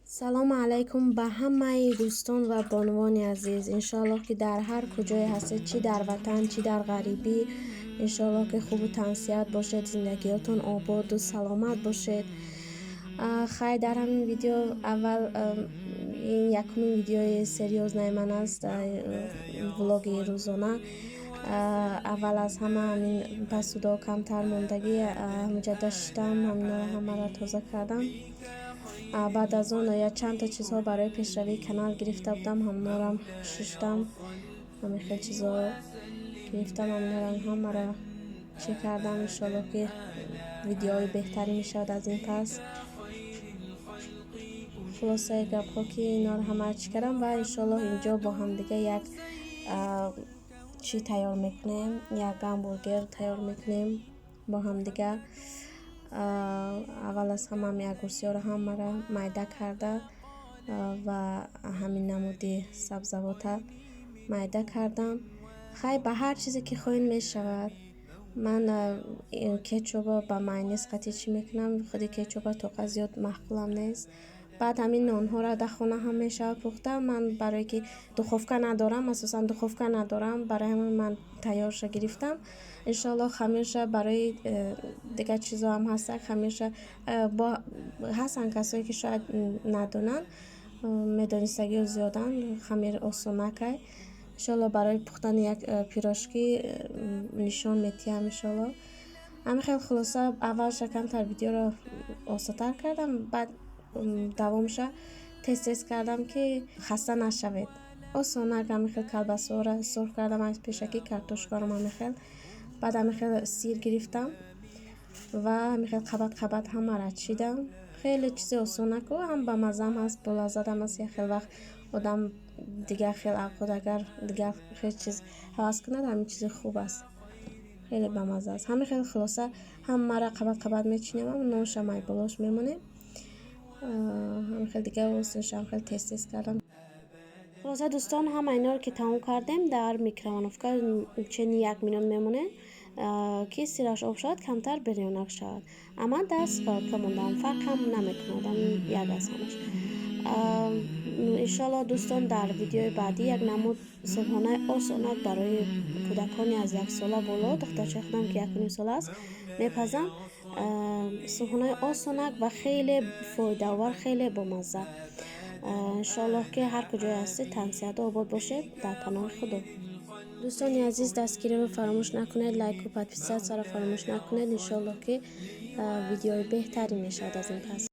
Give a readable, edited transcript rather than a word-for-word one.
سلام علیکم به همه دوستان و بانوان عزیز. انشالله که در هر کجای هستید، چی در وطن چی در غریبی، انشالله که خوب و تنسیت باشید، زندگیاتون آباد و سلامت باشید. خیر، در همین ویدیو اول این یکمین ویدیوی سریوز من است، ولوگ روزانه. اول از همه همین پسودا کمتر موندگی همونجا داشتم، همه را تازه کردم. بعد از اون یا چند تا چیزها برای پیشروی کانال گرفته بودم، همونا را شستم، همین خیلی چیزها گرفتم، همونا را هم را چک کردم. انشالله که ویدیوهای بهتری میشود از این پس. خلاصه گپ ها که اینا رو همه چک کردم و انشالله اینجا با هم دیگه یک چی تیار میکنیم، یک همبرگر تیار میکنیم با هم دیگه. اول از همه یک گوسیا رو هم مرا میده کرده و همین نمودی سبزوات میده کردم. خیلی به هر چیزی که خواهید میشود. من کچوب با ماینز قطعی چی میکنم، خودی کچوب تو زیاد مقبولم نیست. بعد همین نانها را در خانه هم میشه پختم. من برای که دخوفکه ندارم، اساسا دخوفکه ندارم، برای همین من تیارش گرفتم. انشالله خمیرش برای دیگه چیزا هم هست. خمیرش با هستن کسایی که شاید ندونن، میدانستگی و زیادن خمیر آسونکه. انشالله برای پختن یک پیراشکی نشان میتیم انشالله. همین خیلی خلاصه اول شکم تر ویدیو را آساتر کردم، بعد دوامش تست کردم که خسته نشوید. آسانک همین خیلی کلبسه را سرخ کردم از پیشکی، کارتوشکا رو همین خیلی، بعد همین خیلی سیر گرفتم و همین خیلی قبط همه را چیدم. خیلی چیز آسانک و هم با مزه هست، با لذت هم هست. خیلی وقت آدم دیگه خیلی خود اگر دیگه خیلی چیز حواس کنه همین چیز خوب است، خیلی با مزه است. همین خیلی خلاصه هم مرا قبط میچینیم و نوش مای بالاش میمونه. هم خیلی دیگه واسش هم خیلی تست کردم. خلاصه دوستان هم اینا رو که تمام کردیم در میکرووفکا چند یک منوت میمونه که سیرش آب شد کمتر بریونک شود، اما دست که موندم فرق هم نمیکنه یک از همش. انشالله دوستان در ویدیو بعدی یک نمود صبحانه آسانک برای کودکانی از 1 ساله بالا، دخترچه خودم که 1.5 ساله است میپزم. صبحانه آسانک و خیلی فایده آور، خیلی بامزه. انشالله که هر کجای هستید تنسیت آباد باشید در پناه خدا. دوستان عزیز دستگیری رو فراموش نکنید، لایک و پادپیسات را فراموش نکنید. انشالله که ویدیوی بهتری میشد از این پس.